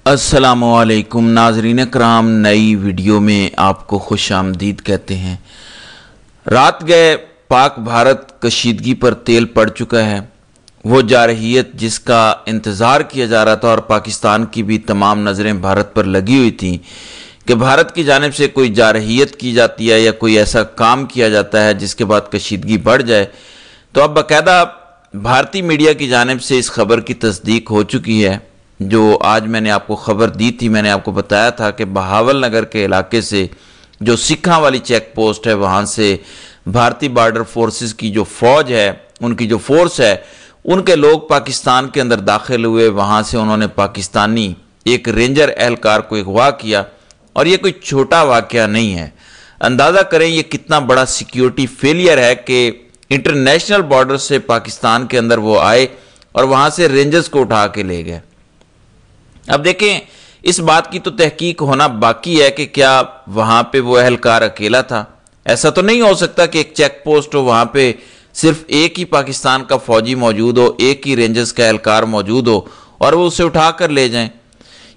अस्सलाम वालेकुम नाजरीन कराम, नई वीडियो में आपको खुश आमदीद कहते हैं। रात गए पाक भारत कशीदगी पर तेल पड़ चुका है। वो जारहियत जिसका इंतज़ार किया जा रहा था और पाकिस्तान की भी तमाम नज़रें भारत पर लगी हुई थी कि भारत की जानिब से कोई जारहियत की जाती है या कोई ऐसा काम किया जाता है जिसके बाद कशीदगी बढ़ जाए, तो अब बाकायदा भारतीय मीडिया की जानिब से इस खबर की तस्दीक हो चुकी है। जो आज मैंने आपको खबर दी थी, मैंने आपको बताया था कि बहावल नगर के इलाके से जो सिक्खा वाली चेक पोस्ट है, वहाँ से भारतीय बॉर्डर फोर्सेस की जो फ़ौज है, उनकी जो फोर्स है, उनके लोग पाकिस्तान के अंदर दाखिल हुए। वहाँ से उन्होंने पाकिस्तानी एक रेंजर एहलकार को अगवा किया और ये कोई छोटा वाक़या नहीं है। अंदाज़ा करें ये कितना बड़ा सिक्योरिटी फेलियर है कि इंटरनेशनल बॉर्डर से पाकिस्तान के अंदर वो आए और वहाँ से रेंजर्स को उठा के ले गए। अब देखें, इस बात की तो तहकीक होना बाकी है कि क्या वहाँ पे वो एहलकार अकेला था। ऐसा तो नहीं हो सकता कि एक चेक पोस्ट हो, वहाँ पे सिर्फ एक ही पाकिस्तान का फौजी मौजूद हो, एक ही रेंजर्स का एहलकार मौजूद हो और वो उसे उठा कर ले जाएं।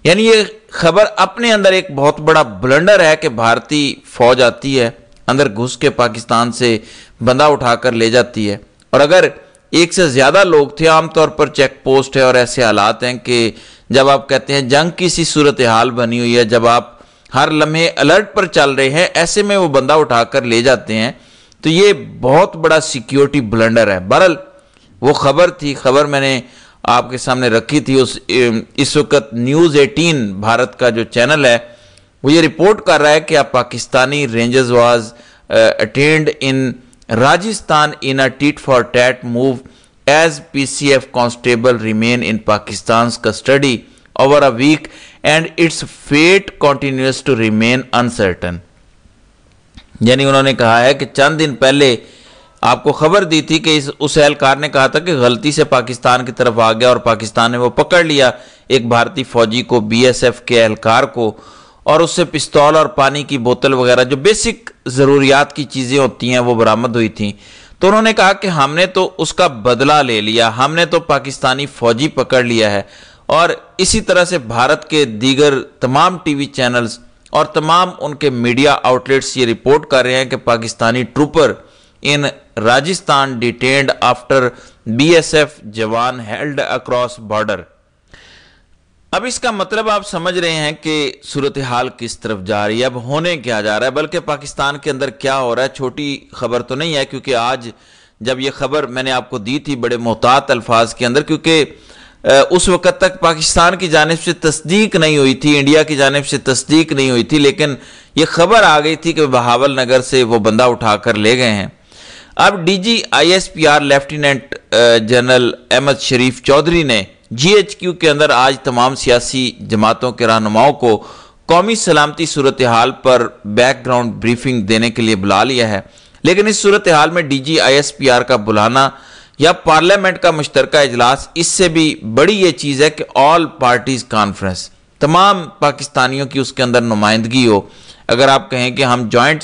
यानी ये खबर अपने अंदर एक बहुत बड़ा ब्लंडर है कि भारतीय फौज आती है, अंदर घुस के पाकिस्तान से बंदा उठा कर ले जाती है। और अगर एक से ज़्यादा लोग थे, आमतौर पर चेक पोस्ट है और ऐसे हालात हैं कि जब आप कहते हैं जंग की सी सूरत हाल बनी हुई है, जब आप हर लम्हे अलर्ट पर चल रहे हैं, ऐसे में वो बंदा उठाकर ले जाते हैं, तो ये बहुत बड़ा सिक्योरिटी ब्लंडर है। बहरहाल वो खबर थी, खबर मैंने आपके सामने रखी थी। इस वक्त न्यूज़ 18 भारत का जो चैनल है वो ये रिपोर्ट कर रहा है कि Pakistani rangers was attend in Rajasthan in a tit for tat move as PCF constable remain in Pakistan's custody over a week and its fate continues to remain uncertain। यानी उन्होंने कहा है कि चंद दिन पहले आपको खबर दी थी कि उस एहलकार ने कहा था कि गलती से पाकिस्तान की तरफ आ गया और पाकिस्तान ने वो पकड़ लिया, एक भारतीय फौजी को, BSF के एहलकार को, और उससे पिस्तौल और पानी की बोतल वगैरह जो बेसिक ज़रूरियात की चीज़ें होती हैं वो बरामद हुई थी। तो उन्होंने कहा कि हमने तो उसका बदला ले लिया, हमने तो पाकिस्तानी फौजी पकड़ लिया है। और इसी तरह से भारत के दीगर तमाम टीवी चैनल्स और तमाम उनके मीडिया आउटलेट्स ये रिपोर्ट कर रहे हैं कि पाकिस्तानी ट्रूपर इन राजस्थान डिटेन्ड आफ्टर BSF जवान हेल्ड अक्रॉस बॉर्डर। अब इसका मतलब आप समझ रहे हैं कि सूरत हाल किस तरफ जा रही है, अब होने क्या जा रहा है, बल्कि पाकिस्तान के अंदर क्या हो रहा है। छोटी खबर तो नहीं है, क्योंकि आज जब ये खबर मैंने आपको दी थी बड़े मोहतात अल्फाज के अंदर, क्योंकि उस वक्त तक पाकिस्तान की जानिब से तस्दीक नहीं हुई थी, इंडिया की जानिब से तस्दीक नहीं हुई थी, लेकिन ये खबर आ गई थी कि बहावल नगर से वो बंदा उठाकर ले गए हैं। अब DG ISPR lieutenant general Ahmed Sharif Chaudhry ने GHQ के अंदर आज तमाम सियासी जमातों के रहनुमाओं को कौमी सलामती सूरत हाल पर बैकग्राउंड ब्रीफिंग देने के लिए बुला लिया है। लेकिन इस सूरत हाल में DG ISPR का बुलाना या पार्लियामेंट का मुश्तरका इजलास, इससे भी बड़ी ये चीज़ है कि ऑल पार्टीज कॉन्फ्रेंस, तमाम पाकिस्तानियों की उसके अंदर नुमाइंदगी हो। अगर आप कहें कि हम जॉइंट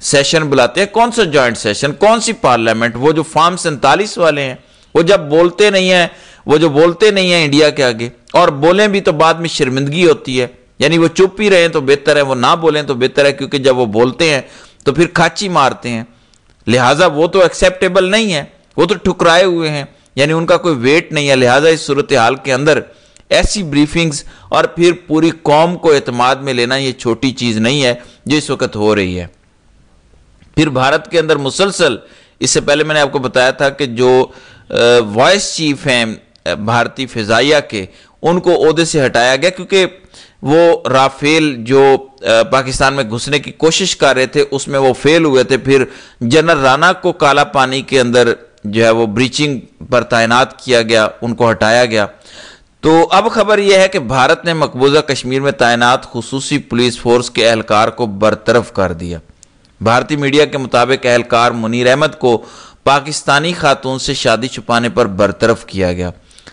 सेशन बुलाते हैं, कौन सा जॉइंट सेशन, कौन सी पार्लियामेंट, वो जो फॉर्म 47 वाले हैं, वो जब बोलते नहीं हैं, वो जो बोलते नहीं है इंडिया के आगे, और बोलें भी तो बाद में शर्मिंदगी होती है। यानी वो चुप ही रहें तो बेहतर है, वो ना बोलें तो बेहतर है, क्योंकि जब वो बोलते हैं तो फिर खाची मारते हैं। लिहाजा वो तो एक्सेप्टेबल नहीं है, वो तो ठुकराए हुए हैं, यानी उनका कोई वेट नहीं है। लिहाजा इस सूरत हाल के अंदर ऐसी ब्रीफिंग्स और फिर पूरी कौम को एतमाद में लेना ये छोटी चीज़ नहीं है जो इस वक्त हो रही है। फिर भारत के अंदर मुसलसल, इससे पहले मैंने आपको बताया था कि जो वॉइस चीफ हैं भारतीय फिजाइया के, उनको ओहदे से हटाया गया, क्योंकि वो राफेल जो पाकिस्तान में घुसने की कोशिश कर रहे थे उसमें वो फेल हुए थे। फिर जनरल राणा को काला पानी के अंदर जो है वो ब्रीचिंग पर तैनात किया गया, उनको हटाया गया। तो अब खबर यह है कि भारत ने मकबूजा कश्मीर में तैनात खुसूसी पुलिस फोर्स के एहलकार को बरतरफ कर दिया। भारतीय मीडिया के मुताबिक एहलकार मुनीर अहमद को पाकिस्तानी खातून से शादी छुपाने पर बरतरफ किया गया।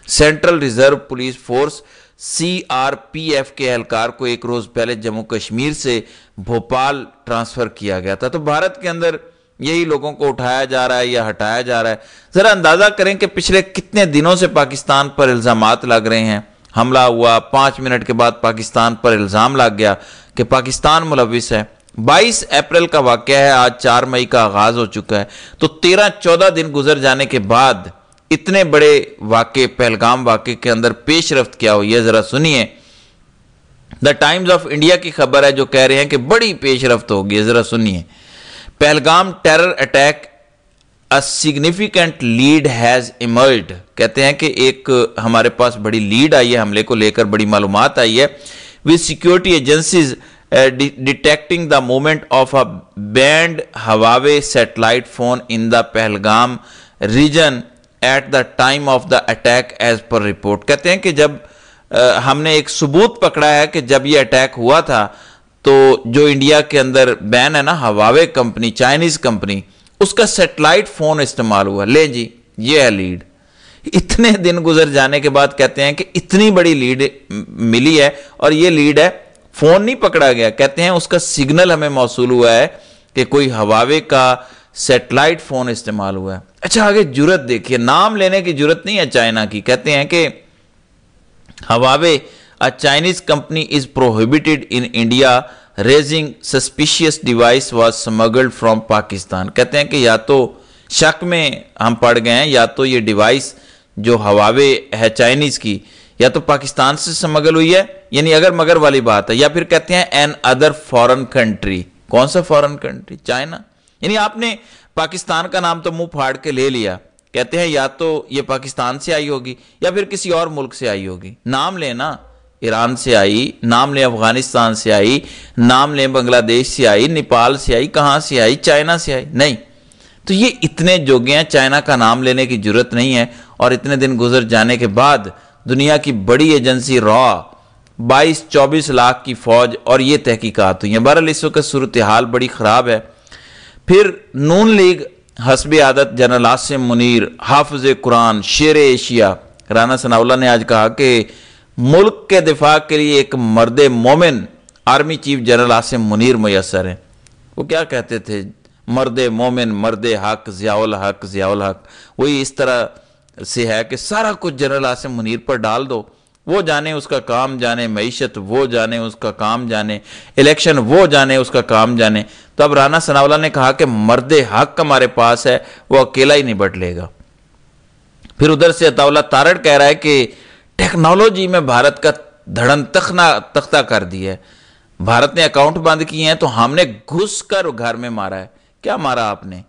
Central reserve police force CRPF के एहलकार को एक रोज पहले जम्मू कश्मीर से भोपाल ट्रांसफर किया गया था। तो भारत के अंदर यही लोगों को उठाया जा रहा है या हटाया जा रहा है। जरा अंदाजा करें कि पिछले कितने दिनों से पाकिस्तान पर इल्जामात लग रहे हैं حملہ ہوا، 5 منٹ کے بعد پاکستان پر الزام لگ گیا کہ پاکستان ملوث ہے۔ 22 اپریل کا واقعہ ہے، آج 4 مئی کا آغاز ہو چکا ہے، تو 13-14 دن گزر جانے کے بعد اتنے بڑے واقعے، پہلگام واقعے کے اندر پیش رفت کیا ہوئی ہے، ذرا سنیے۔ دا ٹائمز آف انڈیا کی خبر ہے جو کہہ رہے ہیں کہ بڑی پیش رفت ہوگی، ذرا سنیے۔ Pahalgam terror attack A significant lead has emerged، کہتے ہیں کہ ایک ہمارے پاس بڑی لیڈ آئی ہے، حملے کو لے کر بڑی معلومات آئی ہے۔ with security agencies detecting the movement of a banned Huawei satellite phone in the Pahalgam region at the time of the attack as per report۔ کہتے ہیں کہ جب ہم نے ایک ثبوت پکڑا ہے کہ جب یہ اٹیک ہوا تھا تو جو انڈیا کے اندر بین ہے نا Huawei کمپنی، چائنیز کمپنی، اس کا سیٹلائٹ فون استعمال ہوا۔ لے جی، یہ ہے لیڈ۔ اتنے دن گزر جانے کے بعد کہتے ہیں کہ اتنی بڑی لیڈ ملی ہے، اور یہ لیڈ ہے، فون نہیں پکڑا گیا، کہتے ہیں اس کا سگنل ہمیں موصول ہوا ہے کہ کوئی Huawei کا سیٹلائٹ فون استعمال ہوا ہے۔ اچھا آگے جرت دیکھیے، نام لینے کی جرت نہیں ہے چائنا کی۔ کہتے ہیں کہ Huawei, a Chinese company, is prohibited in India. Raising suspicious device was smuggled from Pakistan۔ کہتے ہیں کہ یا تو شک میں ہم پڑ گئے ہیں، یا تو یہ ڈیوائس جو Huawei ہے چائنیز کی، یا تو پاکستان سے سمگل ہوئی ہے، یعنی اگر مگر والی بات ہے، یا پھر کہتے ہیں این ادر فورن کنٹری۔ کون سا فورن کنٹری؟ چائنا۔ یعنی آپ نے پاکستان کا نام تو منہ پھاڑ کے لے لیا، کہتے ہیں یا تو یہ پاکستان سے آئی ہوگی یا پھر کسی اور ملک سے آئی ہوگی۔ نام لینا، ایران سے آئی، نام لیں افغانستان سے آئی، نام لیں بنگلہ دیش سے آئی، نیپال سے آئی، کہاں سے آئی؟ چائنا سے آئی؟ نہیں۔ تو یہ اتنے جوگے ہیں، چائنا کا نام لینے کی جرت نہیں ہے، اور اتنے دن گزر جانے کے بعد دنیا کی بڑی ایجنسی را 22-24 لاکھ کی فوج اور یہ تحقیقات ہوئی ہیں۔ بہرحال اس وقت صورتحال بڑی خراب ہے۔ پھر نون لیگ حسب عادت جنرل عاصم منیر، حافظ قرآن، شیر ایشیا رانا ثناء اللہ نے آج کہا کہ ملک کے دفاع کے لیے ایک مرد مومن army chief general Asim Munir میسر ہیں۔ وہ کیا کہتے تھے؟ مرد مومن، مرد حق، ضیاء الحق، ضیاء الحق۔ وہی اس طرح سے ہے کہ سارا کچھ جنرل عاصم منیر پر ڈال دو، وہ جانے اس کا کام جانے، معیشت وہ جانے اس کا کام جانے، الیکشن وہ جانے اس کا کام جانے۔ تو اب رانا ثناء اللہ نے کہا کہ مرد حق ہمارے پاس ہے، وہ اکیلا ہی نبٹ لے گا۔ پھر ادھر سے عطا اللہ تارڑ کہہ رہا ہے کہ ٹیکنالوجی میں بھارت کا دھڑن تختہ کر دیا ہے، بھارت نے اکاؤنٹ بند کیے ہیں تو ہم نے گھس کر گھر میں مارا ہے۔ کیا مارا آپ نے؟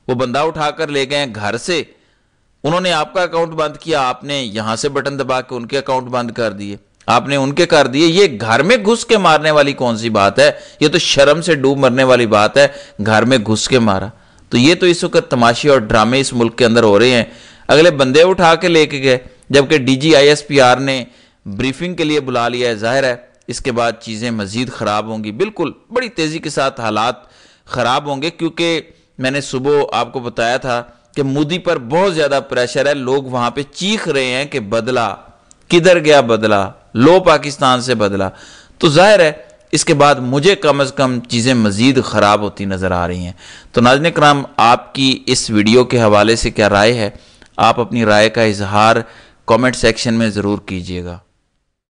وہ بندہ اٹھا کر لے گئے گھر سے، انہوں نے آپ کا اکاؤنٹ بند کیا، آپ نے یہاں سے بٹن دبا کے ان کے اکاؤنٹ بند کر دیے، آپ نے ان کے کر دیے۔ یہ گھر میں گھس کے مارنے والی کون سی بات ہے؟ یہ تو شرم سے ڈوب مرنے والی بات ہے، گھر میں گھس کے مارا۔ تو یہ تو اس وقت تماشے اور ڈرامے اس ملک کے اندر ہو رہے ہیں۔ اگلے بندے اٹھا کے لے کے گئے، جبکہ ڈی جی ISPR نے بریفنگ کے لیے بلا لیا ہے۔ ظاہر ہے اس کے بعد چیزیں مزید خراب ہوں گی، بالکل بڑی تیزی کے ساتھ حالات خراب ہوں گے، کیونکہ میں نے صبح آپ کو بتایا تھا کہ مودی پر بہت زیادہ پریشر ہے، لوگ وہاں پہ چیخ رہے ہیں کہ بدلہ کدھر گیا، بدلہ لو پاکستان سے بدلہ۔ تو ظاہر ہے اس کے بعد مجھے کم از کم چیزیں مزید خراب ہوتی نظر آ رہی ہیں۔ تو ناظرین کرام، آپ کی اس ویڈیو کے حوالے سے کیا رائے ہے؟ آپ اپنی رائے کا اظہار کامنٹ سیکشن میں ضرور کیجیے گا۔